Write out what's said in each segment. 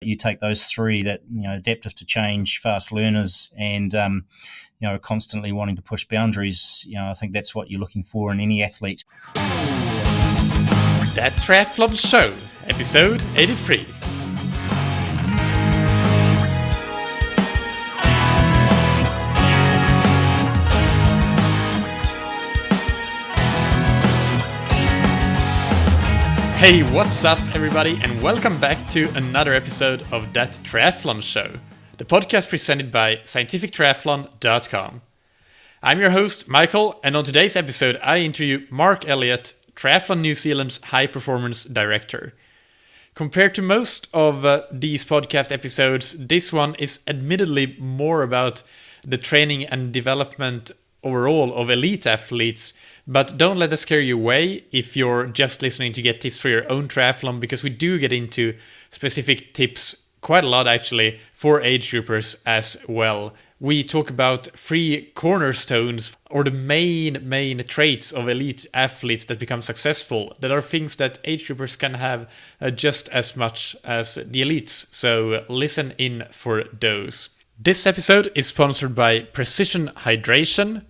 You take those three, that adaptive to change, fast learners, and constantly wanting to push boundaries. I think that's what you're looking for in any athlete. That Triathlon Show, episode 83. Hey, what's up everybody, and welcome back to another episode of That Triathlon Show, the podcast presented by scientifictriathlon.com. I'm your host, Michael, and on today's episode I interview Mark Elliott, Triathlon New Zealand's High Performance Director. Compared to most of these podcast episodes, this one is admittedly more about the training and development overall of elite athletes, but don't let that scare you away if you're just listening to get tips for your own triathlon, because we do get into specific tips quite a lot actually for age groupers as well. We talk about 3 cornerstones or the main traits of elite athletes that become successful, that are things that age groupers can have just as much as the elites. So listen in for those. This episode is sponsored by Precision Hydration.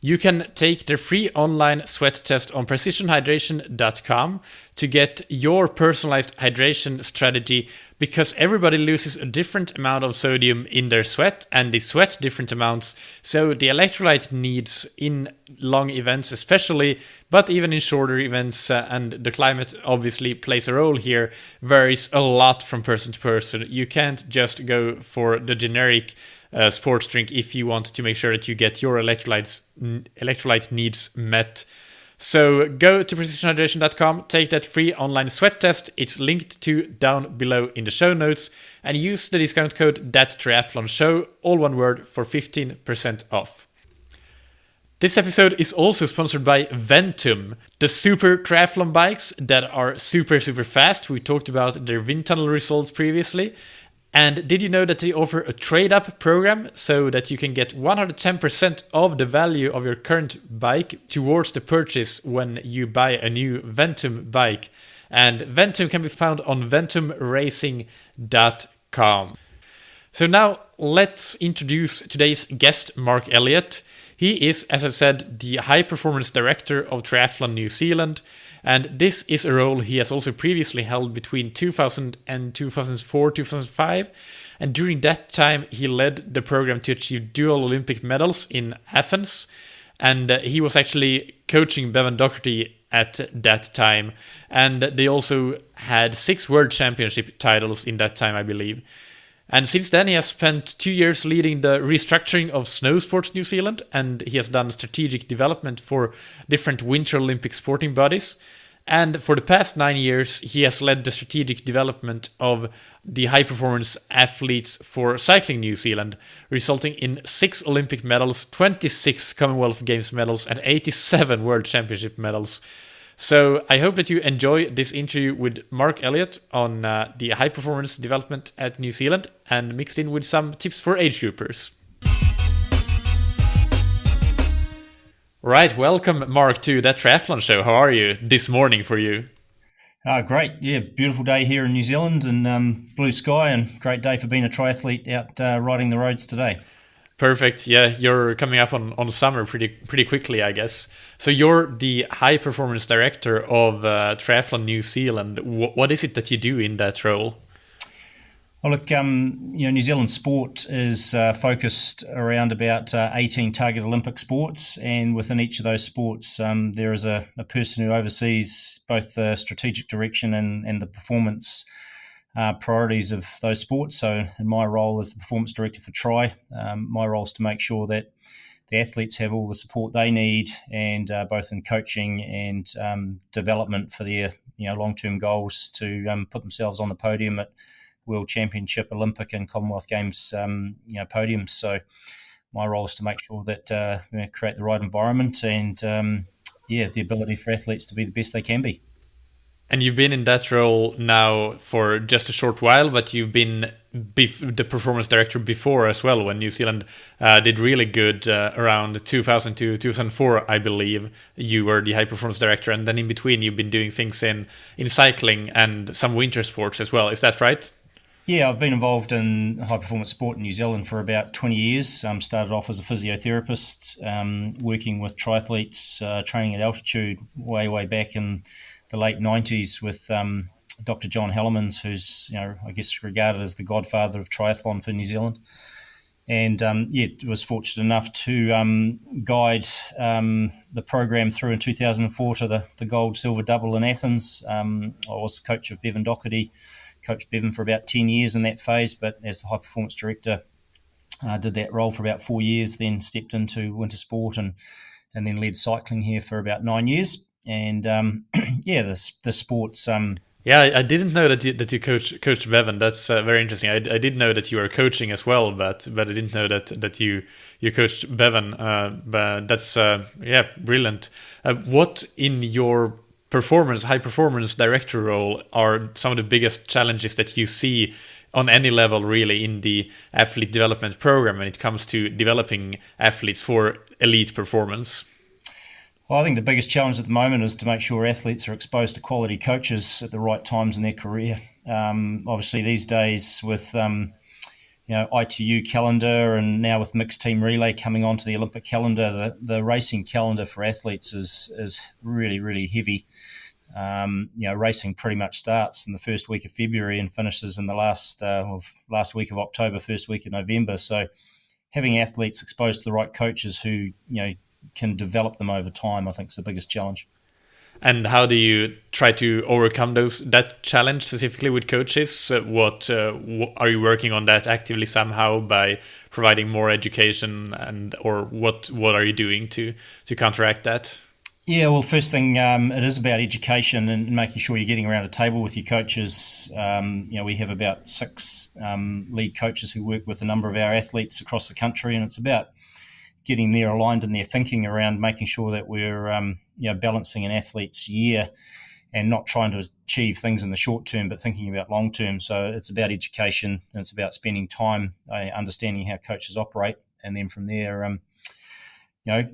You can take the free online sweat test on precisionhydration.com to get your personalized hydration strategy, because everybody loses a different amount of sodium in their sweat, and they sweat different amounts. So the electrolyte needs in long events especially, but even in shorter events, and the climate obviously plays a role here, varies a lot from person to person. You can't just go for the generic sports drink if you want to make sure that you get your electrolyte needs met. So go to precisionhydration.com, take that free online sweat test. It's linked to down below in the show notes, and use the discount code ThatTriathlonShow, all one word, for 15% off. This episode is also sponsored by Ventum, the super triathlon bikes that are super fast. We talked about their wind tunnel results previously. And did you know that they offer a trade-up program so that you can get 110% of the value of your current bike towards the purchase when you buy a new Ventum bike? And Ventum can be found on ventumracing.com. So now let's introduce today's guest, Mark Elliott. He is, as I said, the High Performance Director of Triathlon New Zealand. And this is a role he has also previously held between 2000 and 2004, 2005. And during that time, he led the program to achieve dual Olympic medals in Athens. And he was actually coaching Bevan Doherty at that time. And they also had 6 World Championship titles in that time, I believe. And since then, he has spent 2 years leading the restructuring of Snow Sports New Zealand, and he has done strategic development for different Winter Olympic sporting bodies. And for the past 9 years, he has led the strategic development of the high-performance athletes for Cycling New Zealand, resulting in 6 Olympic medals, 26 Commonwealth Games medals, and 87 World Championship medals. So I hope that you enjoy this interview with Mark Elliott on the high performance development at New Zealand, and mixed in with some tips for age groupers. Right, welcome Mark to That Triathlon Show. How are you this morning for you? Great, yeah, beautiful day here in New Zealand, and blue sky, and great day for being a triathlete out riding the roads today. Perfect. Yeah, you're coming up on summer pretty quickly, I guess. So you're the High Performance Director of Triathlon New Zealand. What is it that you do in that role? Well, look, New Zealand sport is focused around about 18 target Olympic sports, and within each of those sports, there is a person who oversees both the strategic direction and the performance priorities of those sports. So in my role as the performance director for Tri, my role is to make sure that the athletes have all the support they need, and both in coaching and development for their long-term goals to put themselves on the podium at World Championship, Olympic and Commonwealth Games podiums. So my role is to make sure that create the right environment and the ability for athletes to be the best they can be. And you've been in that role now for just a short while, but you've been the performance director before as well, when New Zealand did really good around 2000 to 2004, I believe. You were the high performance director, and then in between you've been doing things in cycling and some winter sports as well. Is that right? Yeah, I've been involved in high performance sport in New Zealand for about 20 years. Started off as a physiotherapist, working with triathletes, training at altitude way back in the late 90s with Dr. John Hellemans, who's I guess regarded as the godfather of triathlon for New Zealand. And was fortunate enough to guide the program through in 2004 to the gold, silver double in Athens. I was coach of Bevan Doherty, coached Bevan for about 10 years in that phase, but as the high performance director, did that role for about 4 years, then stepped into winter sport and then led cycling here for about 9 years. And the sports. Yeah, I didn't know that you coached Bevan. That's very interesting. I did know that you were coaching as well, but I didn't know that you coached Bevan. But that's brilliant. What in your high performance director role are some of the biggest challenges that you see on any level really in the athlete development program when it comes to developing athletes for elite performance? Well, I think the biggest challenge at the moment is to make sure athletes are exposed to quality coaches at the right times in their career. Obviously, these days with ITU calendar and now with mixed team relay coming onto the Olympic calendar, the racing calendar for athletes is really heavy. Racing pretty much starts in the first week of February and finishes in the last week of October, first week of November. So having athletes exposed to the right coaches who can develop them over time, I think is the biggest challenge. And how do you try to overcome that challenge specifically with coaches? What are you working on that actively somehow by providing more education, or what are you doing to counteract that? Yeah, well, first thing, it is about education and making sure you're getting around a table with your coaches. We have about 6 lead coaches who work with a number of our athletes across the country, and it's about getting there aligned in their thinking around making sure that we're balancing an athlete's year and not trying to achieve things in the short term, but thinking about long term. So it's about education and it's about spending time understanding how coaches operate, and then from there,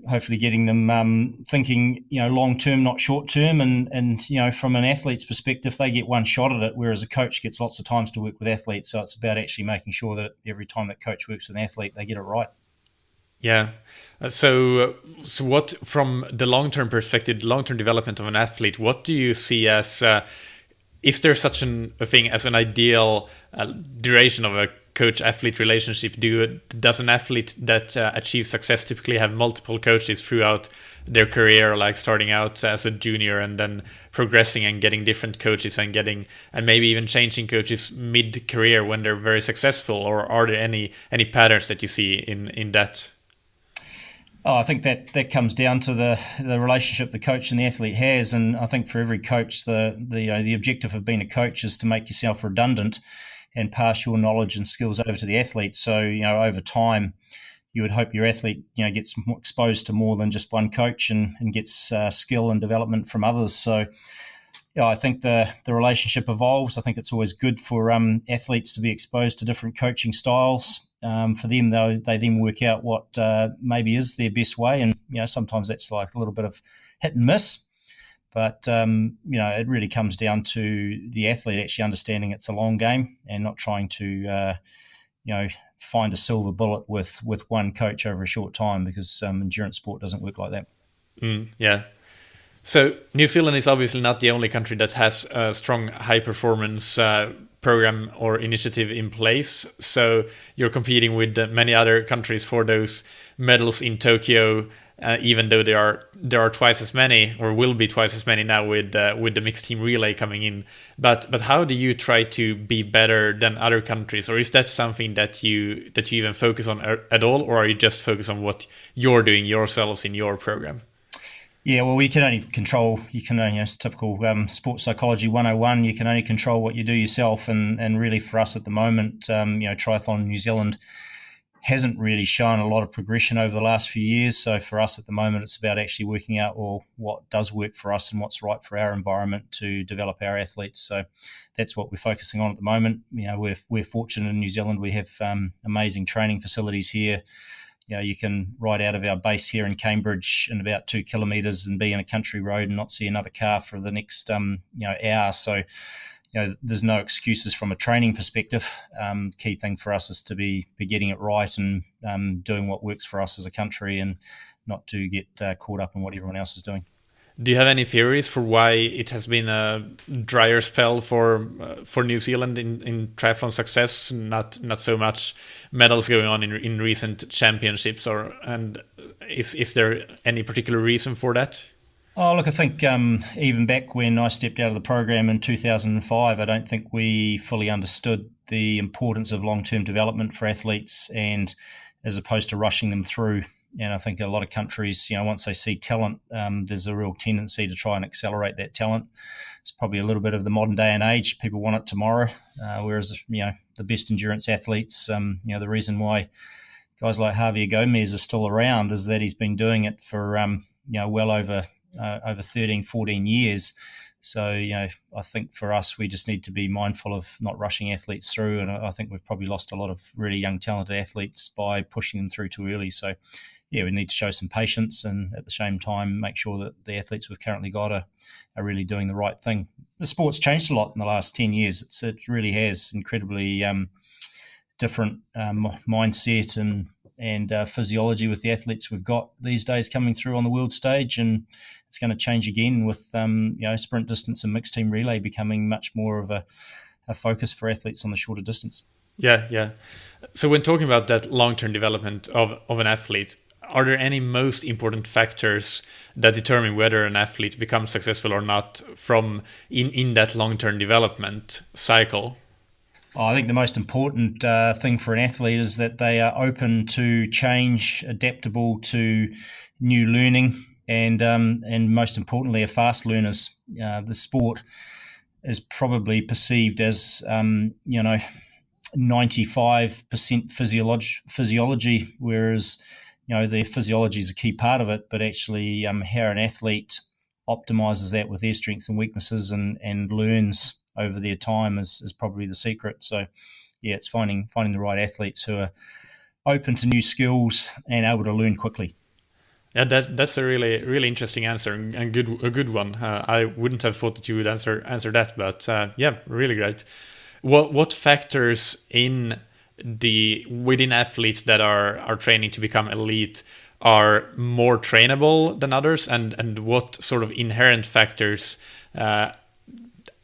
hopefully getting them thinking, long term, not short term. And from an athlete's perspective, they get one shot at it, whereas a coach gets lots of times to work with athletes. So it's about actually making sure that every time that coach works with an athlete, they get it right. Yeah. So what, from the long-term perspective, long-term development of an athlete, what do you see as, is there such a thing as an ideal duration of a coach-athlete relationship? Does an athlete that achieves success typically have multiple coaches throughout their career, like starting out as a junior and then progressing and getting different coaches and maybe even changing coaches mid-career when they're very successful? Or are there any patterns that you see in that? Oh, I think that comes down to the relationship the coach and the athlete has, and I think for every coach, the objective of being a coach is to make yourself redundant and pass your knowledge and skills over to the athlete. So over time, you would hope your athlete gets exposed to more than just one coach and gets skill and development from others. So I think the relationship evolves. I think it's always good for athletes to be exposed to different coaching styles. For them, though, they then work out what maybe is their best way, and sometimes that's like a little bit of hit and miss. But it really comes down to the athlete actually understanding it's a long game and not trying to find a silver bullet with one coach over a short time, because endurance sport doesn't work like that. Yeah. So New Zealand is obviously not the only country that has a strong high performance program or initiative in place. So you're competing with many other countries for those medals in Tokyo, even though there are twice as many, or will be twice as many now with the mixed team relay coming in. But how do you try to be better than other countries, or is that something that you even focus on at all, or are you just focused on what you're doing yourselves in your program? Yeah, well, it's typical sports psychology 101. You can only control what you do yourself. And really for us at the moment, triathlon in New Zealand hasn't really shown a lot of progression over the last few years. So for us at the moment, it's about actually working out, what does work for us and what's right for our environment to develop our athletes. So that's what we're focusing on at the moment. We're fortunate in New Zealand. We have amazing training facilities here. You can ride out of our base here in Cambridge in about 2 kilometres and be in a country road and not see another car for the next hour. So, there's no excuses from a training perspective. Key thing for us is to be getting it right and doing what works for us as a country, and not to get caught up in what everyone else is doing. Do you have any theories for why it has been a drier spell for New Zealand in triathlon success? Not so much medals going on in recent championships, and is there any particular reason for that? Oh, look, I think even back when I stepped out of the program in 2005, I don't think we fully understood the importance of long-term development for athletes, and as opposed to rushing them through. And I think a lot of countries, once they see talent, there's a real tendency to try and accelerate that talent. It's probably a little bit of the modern day and age. People want it tomorrow, whereas, the best endurance athletes, the reason why guys like Javier Gomez are still around is that he's been doing it for, well over 13, 14 years. So, I think for us, we just need to be mindful of not rushing athletes through. And I think we've probably lost a lot of really young, talented athletes by pushing them through too early. So, we need to show some patience and at the same time make sure that the athletes we've currently got are really doing the right thing. The sport's changed a lot in the last 10 years. It really has. Incredibly different mindset and physiology with the athletes we've got these days coming through on the world stage, and it's going to change again with sprint distance and mixed team relay becoming much more of a focus for athletes on the shorter distance. Yeah. So when talking about that long-term development of an athlete, are there any most important factors that determine whether an athlete becomes successful or not from in that long-term development cycle? I think the most important thing for an athlete is that they are open to change, adaptable to new learning, and most importantly, are fast learners. The sport is probably perceived as 95% physiology, whereas the physiology is a key part of it, but actually how an athlete optimizes that with their strengths and weaknesses and learns over their time is probably the secret. So, it's finding the right athletes who are open to new skills and able to learn quickly. Yeah, that's a really interesting answer and a good one. I wouldn't have thought that you would answer that, but really great. What factors within athletes that are training to become elite are more trainable than others, and what sort of inherent factors?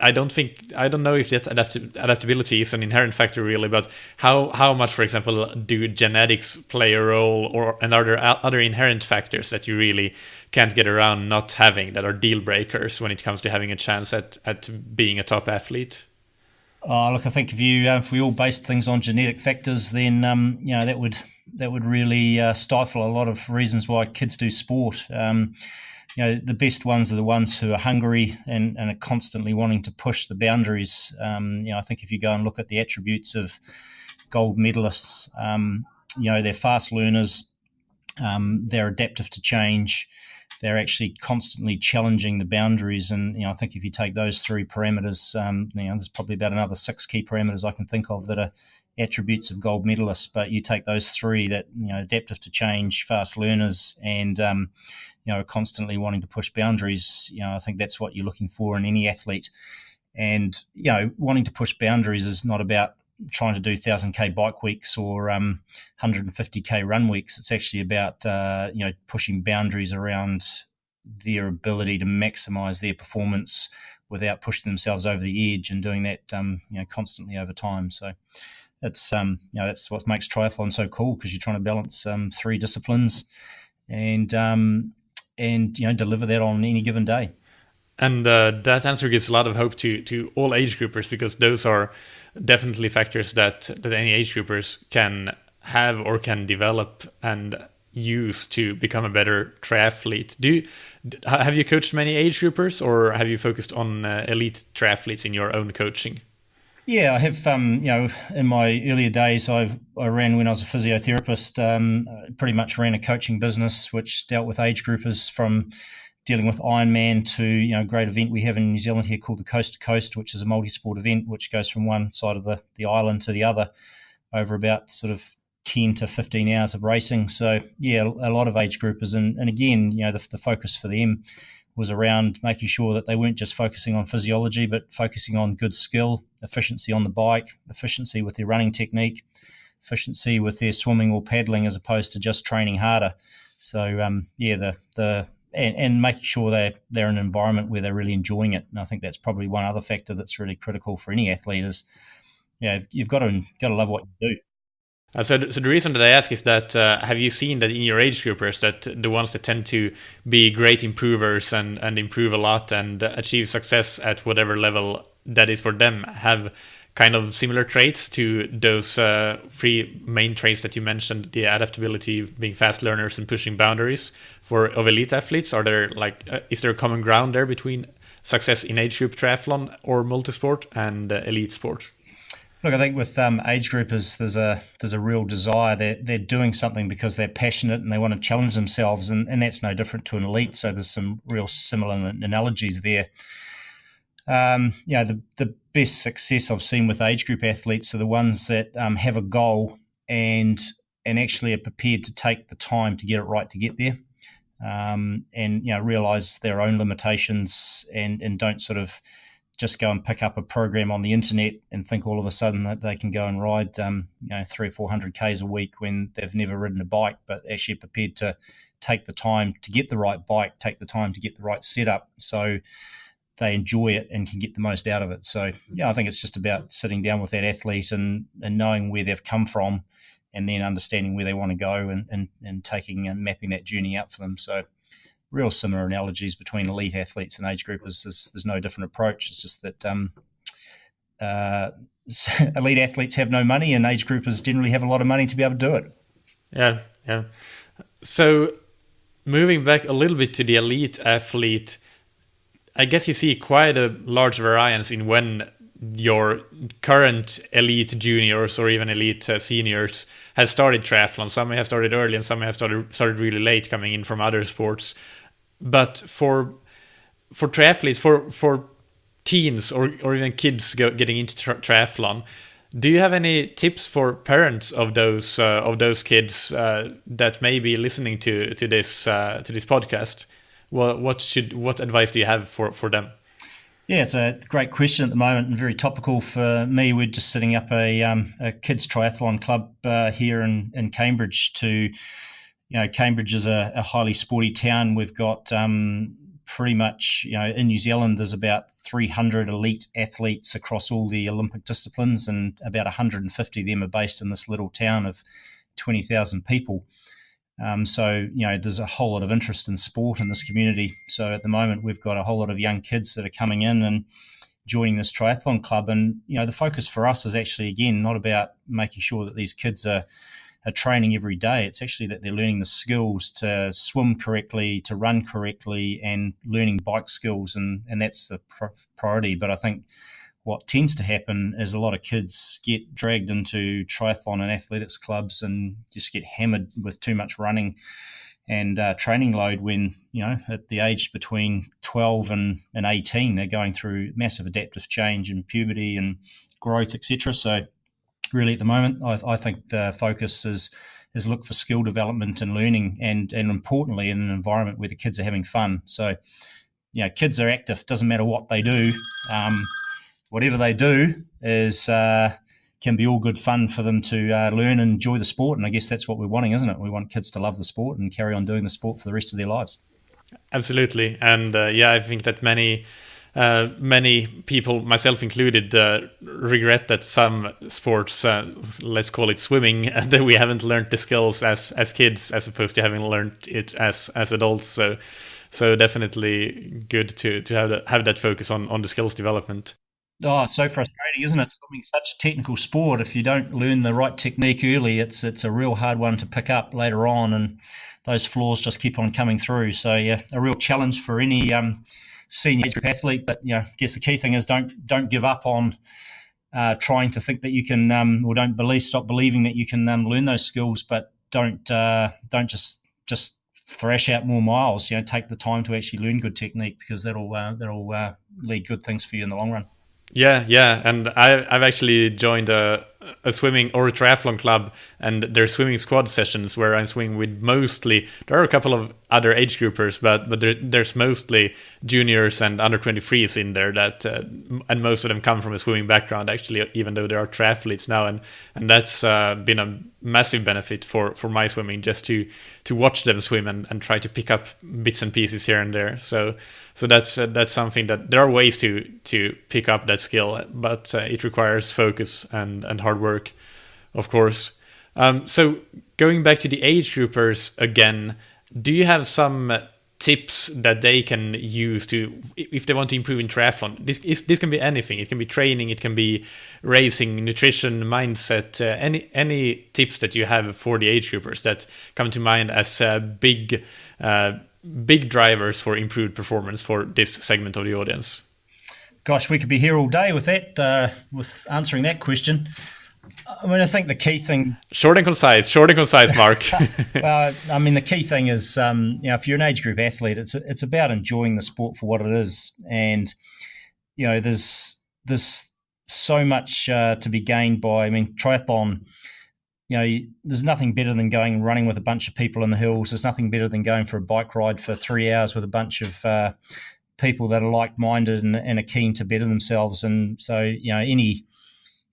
I don't know if that adaptability is an inherent factor really, but how much, for example, do genetics play a role, and are there other inherent factors that you really can't get around not having, that are deal breakers when it comes to having a chance at being a top athlete? Look, I think if we all based things on genetic factors, then that would really stifle a lot of reasons why kids do sport. The best ones are the ones who are hungry and are constantly wanting to push the boundaries. I think if you go and look at the attributes of gold medalists, they're fast learners, they're adaptive to change, they're actually constantly challenging the boundaries. And, I think if you take those three parameters, there's probably about another 6 key parameters I can think of that are attributes of gold medalists. But you take those three, that, adaptive to change, fast learners, and, constantly wanting to push boundaries, I think that's what you're looking for in any athlete. And, wanting to push boundaries is not about trying to do 1,000K bike weeks or 150K run weeks. It's actually about, pushing boundaries around their ability to maximize their performance without pushing themselves over the edge, and doing that, constantly over time. So it's, that's what makes triathlon so cool, because you're trying to balance 3 disciplines and deliver that on any given day. And that answer gives a lot of hope to all age groupers, because those are definitely factors that any age groupers can have or can develop and use to become a better triathlete. Have you coached many age groupers, or have you focused on elite triathletes in your own coaching? Yeah, I have. In my earlier days, I ran, when I was a physiotherapist, pretty much ran a coaching business which dealt with age groupers, from dealing with Ironman to a great event we have in New Zealand here called the Coast to Coast, which is a multi-sport event which goes from one side of the island to the other over about sort of 10 to 15 hours of racing. So a lot of age groupers, and again, the focus for them was around making sure that they weren't just focusing on physiology, but focusing on good skill, efficiency on the bike, efficiency with their running technique, efficiency with their swimming or paddling, as opposed to just training harder. So and making sure they're in an environment where they're really enjoying it. And I think that's probably one other factor that's really critical for any athlete is, you've got to love what you do. So the reason that I ask is that have you seen that in your age groupers that the ones that tend to be great improvers and improve a lot and achieve success at whatever level that is for them have kind of similar traits to those three main traits that you mentioned, the adaptability, being fast learners, and pushing boundaries of elite athletes? Are there is there a common ground there between success in age group triathlon or multisport and elite sport? Look, I think with age groupers, there's a real desire. They're doing something because they're passionate and they want to challenge themselves, and that's no different to an elite. So there's some real similar analogies there. The best success I've seen with age group athletes are the ones that have a goal and actually are prepared to take the time to get it right to get there, and realise their own limitations and don't sort of just go and pick up a program on the internet and think all of a sudden that they can go and ride 300 or 400 Ks a week when they've never ridden a bike, but actually prepared to take the time to get the right bike, take the time to get the right setup, so they enjoy it and can get the most out of it. So I think it's just about sitting down with that athlete and knowing where they've come from, and then understanding where they want to go and taking and mapping that journey out for them. So real similar analogies between elite athletes and age groupers. There's no different approach. It's just that elite athletes have no money and age groupers generally have a lot of money to be able to do it. Yeah. So moving back a little bit to the elite athlete, I guess you see quite a large variance in when your current elite juniors or even elite seniors has started triathlon. Some have started early and some have started really late, coming in from other sports. But for triathletes, for teens or even kids getting into triathlon, do you have any tips for parents of those kids that may be listening to this podcast? What advice do you have for them? Yeah, it's a great question at the moment and very topical for me. We're just setting up a kids triathlon club here in Cambridge. Cambridge is a highly sporty town. We've got pretty much, in New Zealand, there's about 300 elite athletes across all the Olympic disciplines, and about 150 of them are based in this little town of 20,000 people. So there's a whole lot of interest in sport in this community. So at the moment, we've got a whole lot of young kids that are coming in and joining this triathlon club. And, the focus for us is actually, again, not about making sure that these kids are training every day. It's actually that they're learning the skills to swim correctly, to run correctly, and learning bike skills. And that's the priority. But I think what tends to happen is a lot of kids get dragged into triathlon and athletics clubs and just get hammered with too much running and training load when, at the age between 12 and 18, they're going through massive adaptive change and puberty and growth, etc. So really at the moment, I think the focus is look for skill development and learning and importantly in an environment where the kids are having fun. So, kids are active, doesn't matter what they do. Whatever they do is can be all good fun for them to learn and enjoy the sport. And I guess that's what we're wanting, isn't it? We want kids to love the sport and carry on doing the sport for the rest of their lives. Absolutely. And I think that many people, myself included, regret that some sports, let's call it swimming, that we haven't learned the skills as kids as opposed to having learned it as adults. So definitely good to have that focus on the skills development. Oh, it's so frustrating, isn't it? Swimming's such a technical sport. If you don't learn the right technique early, it's a real hard one to pick up later on, and those flaws just keep on coming through. So yeah, a real challenge for any senior age group athlete. But I guess the key thing is don't give up on trying to think that you can, or stop believing that you can learn those skills. But don't just thrash out more miles. Take the time to actually learn good technique, because that'll lead good things for you in the long run. Yeah, and I've actually joined a a swimming or a triathlon club, and there's swimming squad sessions where I'm swimming with mostly. There are a couple of other age groupers, but there's mostly juniors and under 23s in there that, and most of them come from a swimming background actually, even though they are triathletes now, and that's been a massive benefit for my swimming, just to watch them swim and try to pick up bits and pieces here and there. So that's something that there are ways to pick up that skill, but it requires focus and hard work, of course. So going back to the age groupers again, do you have some tips that they can use to, if they want to improve in triathlon? This can be anything. It can be training, it can be racing, nutrition, mindset. Any tips that you have for the age groupers that come to mind as big drivers for improved performance for this segment of the audience? Gosh, we could be here all day with that, with answering that question. I mean, I think the key thing... Short and concise, Mark. Well, I mean, the key thing is, if you're an age group athlete, it's about enjoying the sport for what it is. And, there's so much to be gained by, triathlon, there's nothing better than going and running with a bunch of people in the hills. There's nothing better than going for a bike ride for 3 hours with a bunch of people that are like-minded and are keen to better themselves. And so,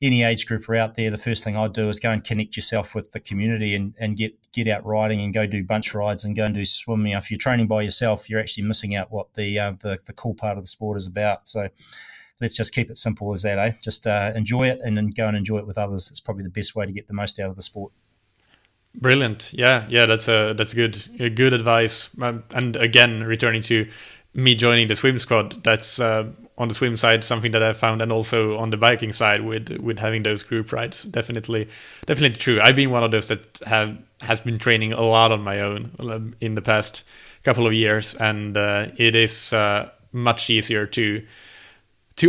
any age group out there, the first thing I'd do is go and connect yourself with the community and get out riding and go do bunch rides and go and do swimming. If you're training by yourself, you're actually missing out what the cool part of the sport is about. So let's just keep it simple as that, eh? Just enjoy it and then go and enjoy it with others. It's probably the best way to get the most out of the sport. Brilliant. Yeah, that's good advice. And again, returning to me joining the swim squad, that's on the swim side something that I found, and also on the biking side with having those group rides. Definitely true. I've been one of those that has been training a lot on my own in the past couple of years, and it is much easier to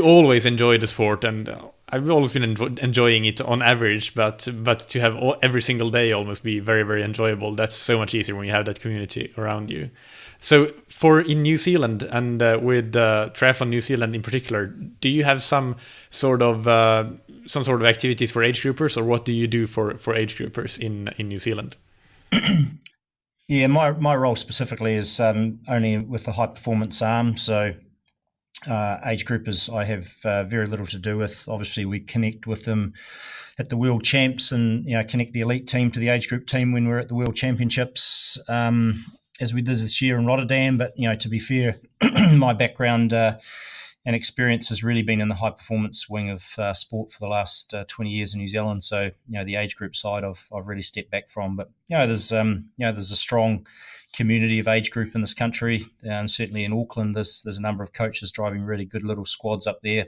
always enjoy the sport. And I've always been enjoying it on average, but to have every single day almost be very, very enjoyable, that's so much easier when you have that community around you. So in New Zealand and with Triathlon New Zealand in particular, do you have some sort of activities for age groupers, or what do you do for age groupers in New Zealand? Yeah, my role specifically is only with the high performance arm. So age groupers I have very little to do with. Obviously, we connect with them at the World Champs and connect the elite team to the age group team when we're at the World Championships, as we did this year in Rotterdam. But to be fair, my background and experience has really been in the high performance wing of sport for the last 20 years in New Zealand. So the age group side I've really stepped back from. But there's a strong community of age group in this country. Certainly in Auckland, there's a number of coaches driving really good little squads up there.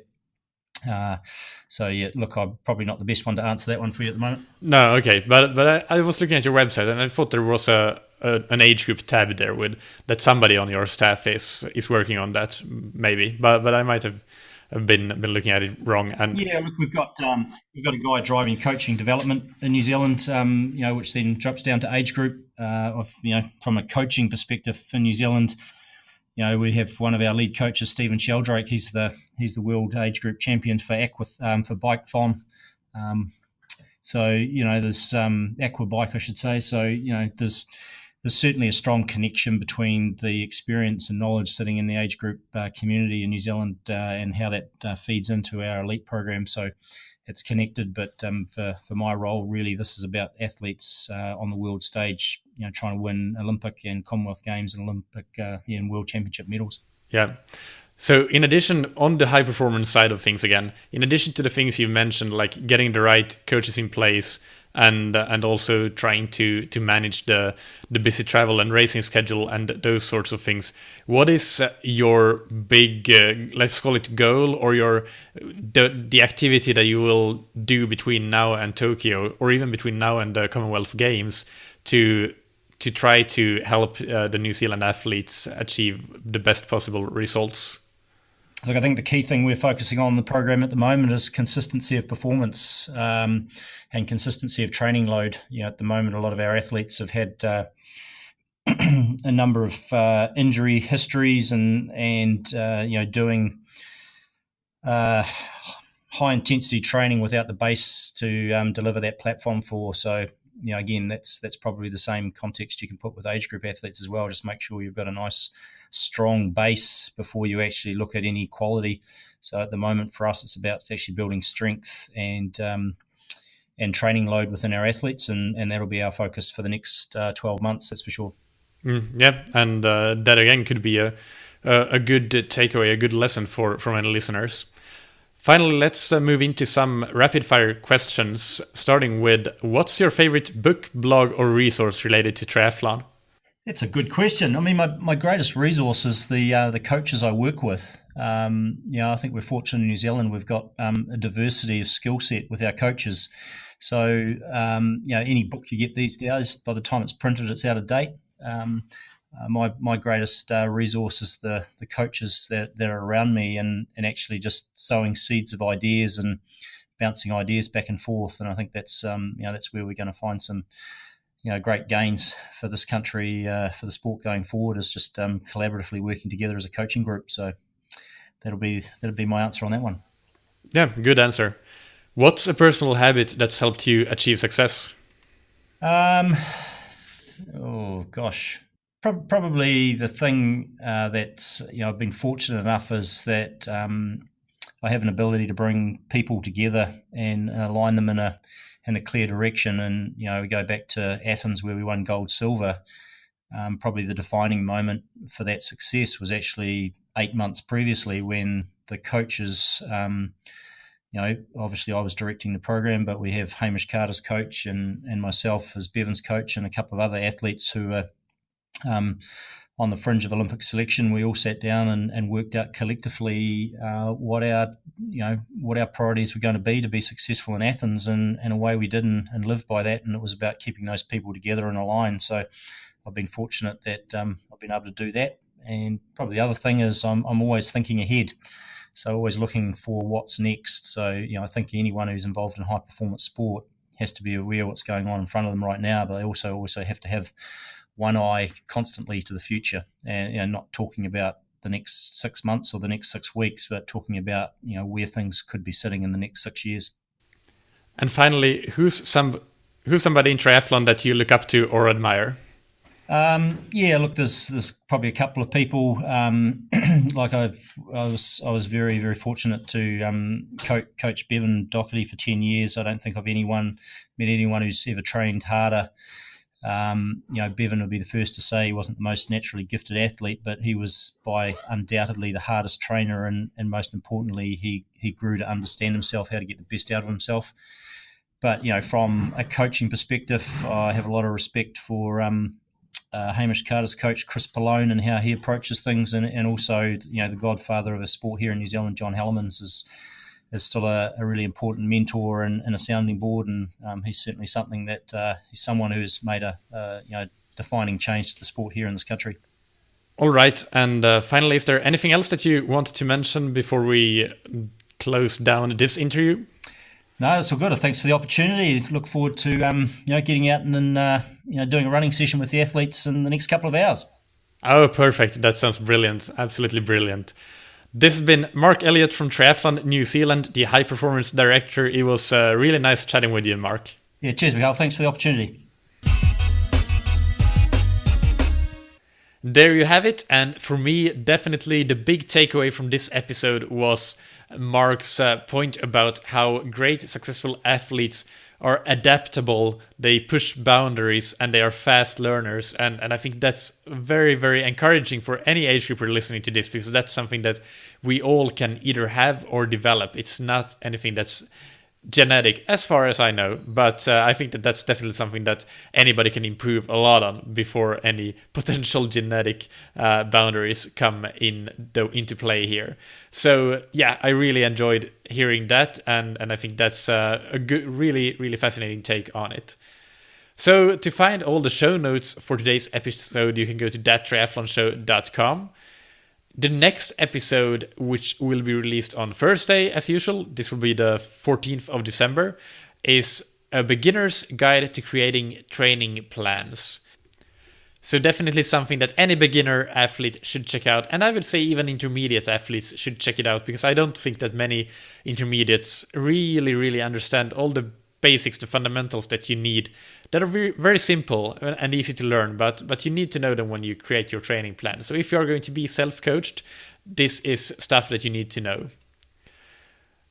Look, I'm probably not the best one to answer that one for you at the moment. No, okay, but I was looking at your website and I thought there was an age group tab there with that somebody on your staff is working on that, maybe, but I might have been looking at it wrong. And yeah, look, we've got a guy driving coaching development in New Zealand, which then drops down to age group. From a coaching perspective in New Zealand, we have one of our lead coaches, Stephen Sheldrake. He's the world age group champion for bikeathon. There's aqua bike, I should say. So there's certainly a strong connection between the experience and knowledge sitting in the age group community in New Zealand and how that feeds into our elite program. So it's connected, but for my role, really, this is about athletes on the world stage, trying to win Olympic and Commonwealth Games and Olympic and World Championship medals. Yeah. So in addition, on the high performance side of things again, in addition to the things you've mentioned, like getting the right coaches in place and also trying to manage the busy travel and racing schedule and those sorts of things, what is your big, let's call it goal, or the activity that you will do between now and Tokyo, or even between now and the Commonwealth Games to try to help the New Zealand athletes achieve the best possible results? Look, I think the key thing we're focusing on in the program at the moment is consistency of performance and consistency of training load. At the moment, a lot of our athletes have had a number of injury histories and doing high intensity training without the base to deliver that platform for. So, again, that's probably the same context you can put with age group athletes as well. Just make sure you've got a nice, strong base before you actually look at any quality. So at the moment for us, it's about actually building strength and training load within our athletes, and that'll be our focus for the next 12 months, that's for sure. Yeah, and that again could be a good takeaway, a good lesson for many listeners. Finally, let's move into some rapid-fire questions, starting with, what's your favorite book, blog, or resource related to triathlon? That's a good question. I mean, my greatest resource is the coaches I work with. I think we're fortunate in New Zealand. We've got a diversity of skill set with our coaches. So, any book you get these days, by the time it's printed, it's out of date. My greatest resource is the coaches that are around me, and actually just sowing seeds of ideas and bouncing ideas back and forth. And I think that's where we're going to find some great gains for this country, for the sport going forward, is just collaboratively working together as a coaching group. So that'll be my answer on that one. Yeah, good answer. What's a personal habit that's helped you achieve success? Oh gosh. Probably the thing that I've been fortunate enough is that I have an ability to bring people together and align them in a clear direction. And we go back to Athens, where we won gold, silver. Probably the defining moment for that success was actually 8 months previously, when the coaches, obviously I was directing the program, but we have Hamish Carter's coach and myself as Bevan's coach, and a couple of other athletes who are on the fringe of Olympic selection. We all sat down and worked out collectively what our priorities were going to be successful in Athens, and away we did and lived by that. And it was about keeping those people together and aligned. So I've been fortunate that I've been able to do that. And probably the other thing is I'm always thinking ahead. So always looking for what's next. So, I think anyone who's involved in high performance sport has to be aware of what's going on in front of them right now, but they also have to have one eye constantly to the future, and not talking about the next 6 months or the next 6 weeks, but talking about where things could be sitting in the next 6 years. And finally, who's somebody in triathlon that you look up to or admire? Look, there's probably a couple of people. Like I was very, very fortunate to coach Bevan Doherty for 10 years. I don't think I've met anyone who's ever trained harder. Bevan would be the first to say he wasn't the most naturally gifted athlete, but he was by undoubtedly the hardest trainer, and most importantly, he grew to understand himself, how to get the best out of himself. But from a coaching perspective, I have a lot of respect for Hamish Carter's coach, Chris Pallone, and how he approaches things, and also the godfather of a sport here in New Zealand, John Hellemans, is still a really important mentor and a sounding board, and he's certainly something that he's someone who's made a defining change to the sport here in this country. All right, and finally, is there anything else that you want to mention before we close down this interview? No, that's all good. Thanks for the opportunity. Look forward to getting out and doing a running session with the athletes in the next couple of hours. Oh, perfect. That sounds brilliant. Absolutely brilliant. This has been Mark Elliott from Triathlon New Zealand, the High Performance Director. It was really nice chatting with you, Mark. Yeah, cheers, Mikhail. Thanks for the opportunity. There you have it. And for me, definitely the big takeaway from this episode was Mark's point about how great, successful athletes are adaptable, they push boundaries, and they are fast learners. And I think that's very, very encouraging for any age group listening to this, because that's something that we all can either have or develop. It's not anything that's genetic, as far as I know, but I think that that's definitely something that anybody can improve a lot on before any potential genetic boundaries come into play here. So yeah, I really enjoyed hearing that, and I think that's a good, really, really fascinating take on it. So to find all the show notes for today's episode, you can go to thattriathlonshow.com. The next episode, which will be released on Thursday, as usual, this will be the 14th of December, is a beginner's guide to creating training plans. So definitely something that any beginner athlete should check out. And I would say even intermediate athletes should check it out, because I don't think that many intermediates really understand all the basics, the fundamentals that you need, that are very, very simple and easy to learn, but you need to know them when you create your training plan. So if you're going to be self-coached, this is stuff that you need to know.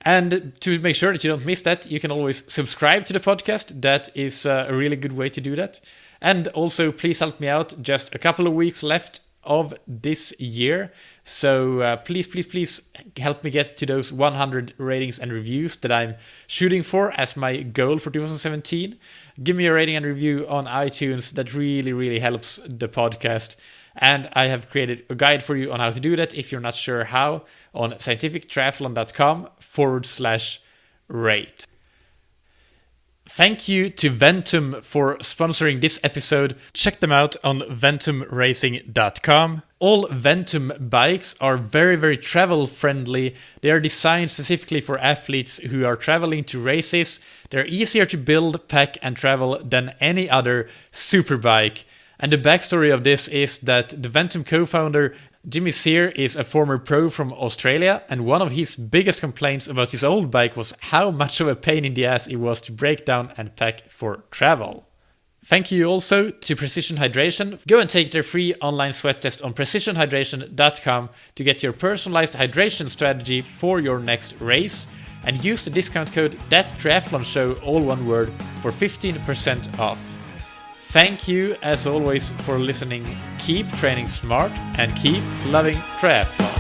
And to make sure that you don't miss that, you can always subscribe to the podcast. That is a really good way to do that. And also, please help me out. Just a couple of weeks left of this year. So please help me get to those 100 ratings and reviews that I'm shooting for as my goal for 2017. Give me a rating and review on iTunes. That really helps the podcast. And I have created a guide for you on how to do that if you're not sure how, on scientifictriathlon.com/rate. Thank you to Ventum for sponsoring this episode. Check them out on ventumracing.com. All Ventum bikes are very travel friendly. They are designed specifically for athletes who are traveling to races. They're easier to build, pack and travel than any other super bike. And the backstory of this is that the Ventum co-founder Jimmy Sear is a former pro from Australia, and one of his biggest complaints about his old bike was how much of a pain in the ass it was to break down and pack for travel. Thank you also to Precision Hydration. Go and take their free online sweat test on precisionhydration.com to get your personalized hydration strategy for your next race, and use the discount code ThatTriathlonShow, all one word, for 15% off. Thank you, as always, for listening. Keep training smart and keep loving triathlon.